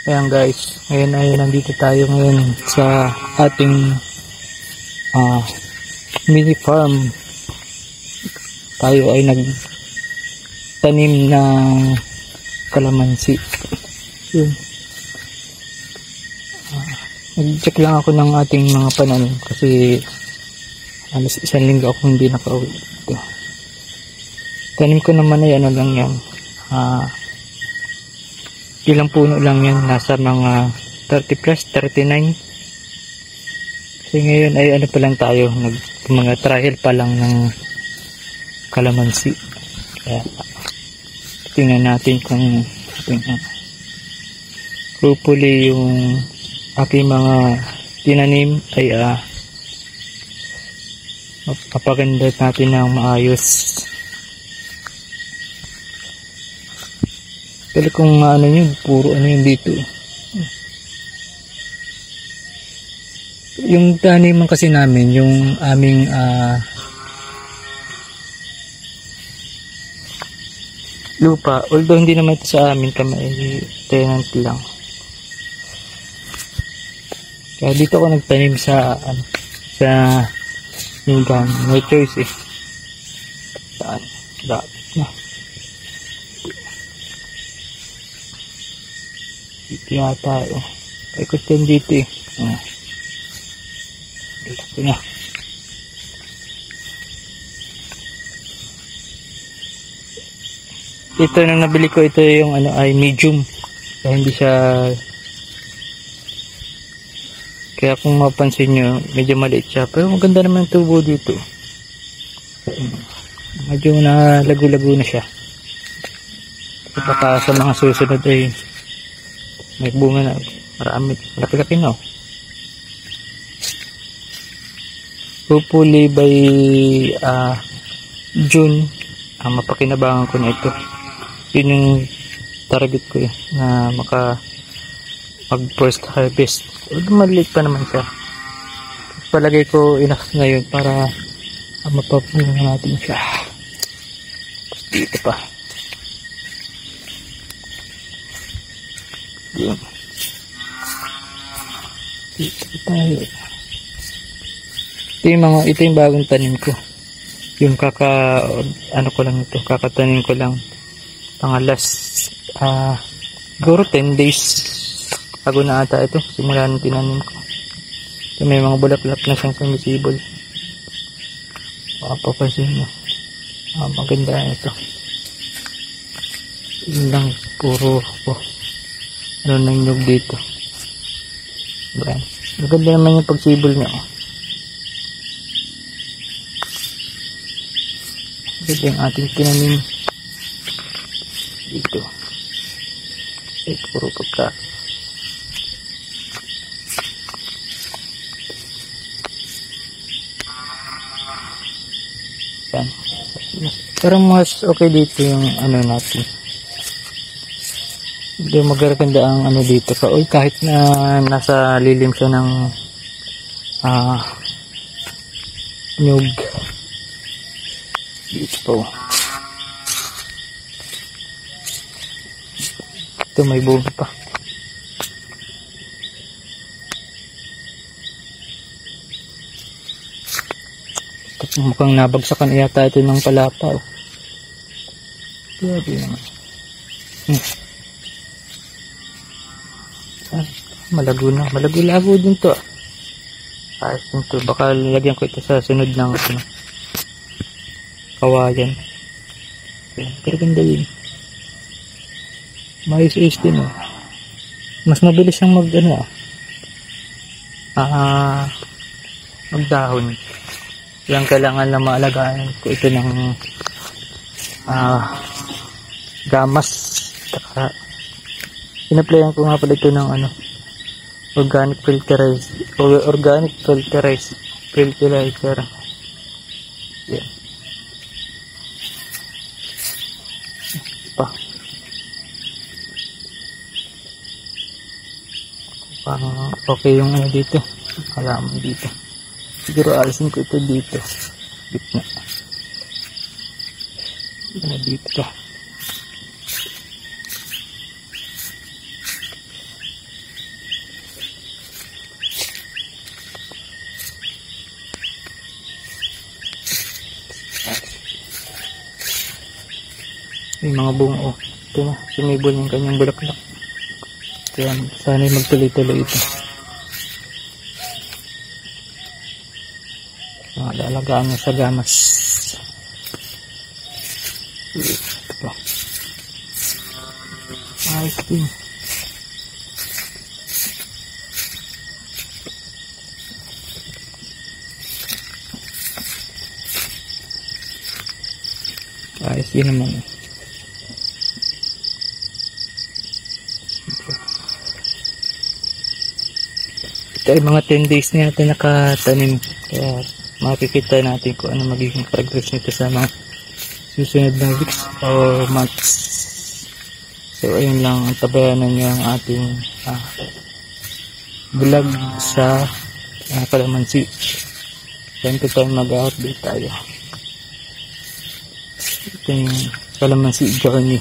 Ayan guys, ngayon ay nandito tayo ngayon sa ating mini farm. Tayo ay nagtanim ng kalamansi. Yun. Nag-check lang ako ng ating mga pananim kasi alas isang linggo ako hindi nakauwi. Ito. Tanim ko naman ay ano lang yan. Ilang puno lang yan, nasa mga 30 plus, 39. Kasi ngayon ay ano pa lang tayo, mga trial pa lang ng kalamansi. Kaya tingnan natin kung hopefully yung aking mga tinanim ay mapaganda natin ng maayos. Pero kung ano yun, puro ano yun dito. Yung taniman kasi namin, yung aming lupa, although hindi naman ito sa amin, kami tenant lang. Kaya dito ako nagtanim sa yung no choice eh. Saan? Dapat na. Dito yata eh. Paikot yan dito eh. Dito na. Ito nang nabili ko, ito yung ano ay medium. Kaya hindi siya, kaya kung mapansin nyo medyo maliit siya, pero maganda naman yung tubo dito. Medyo na lagu-lago na siya. Baka sa mga susunod ay may bunga na marami, laki-laki na. Hopefully by June mapakinabangan ko na ito. Yun yung target ko eh, na mag first harvest. Maliit pa naman siya. Palagay ko enough ngayon para mapapunga natin siya. Dito pa. Yun. Dito tayo. Ito yung bagong tanim ko. Yung kakatanim ko lang mga last siguro 10 days bago na ata ito, simula nung tinanim ko. So, may mga bulaklak na siyang sumisibol. Papapansin mo, maganda ito. Yun lang, puro ano na yung dito. Yan. Maganda naman yung pagsibol niya. Ito yung ating tinanim dito. Puro pagka. Yan. Pero mas okay dito yung ano natin. Hindi magaganda ang ano dito. Kahit na nasa lilim siya ng nyug. Dito. Ito may bunga pa. Mukhang nabagsakan yata ito ng palapa. Grabe naman. Malago na. Malago-lago din to. Ayos din to. Baka lagyan ko ito sa sunod ng kawayan. Pero ganda yun. Mais-is din oh. Mas mabilis siyang magdahon. Yan, kailangan lang maalagaan ko ito ng gamas. Pinaplayan ko nga pala ito ng organic fertilizer. Yan. Parang okay yung dito, halaman dito. Siguro alisin ko ito dito, gitna. Dito. Yung mga bungo. Ito na, sumibol yung kanyang bulaklak. Kaya sana magtuloy-tuloy ito. Alagaan niya sa gamas. Ito. Ayos din. Ayos din naman. Ito ay mga 10 days na natin nakatanim. Kaya makikita natin kung ano magiging progress nito sa mga susunod na weeks or months. So ayun lang, ang tabayanan niyo ang ating vlog sa kalamansi. Time to time mag-update tayo. Ito yung kalamansi journey.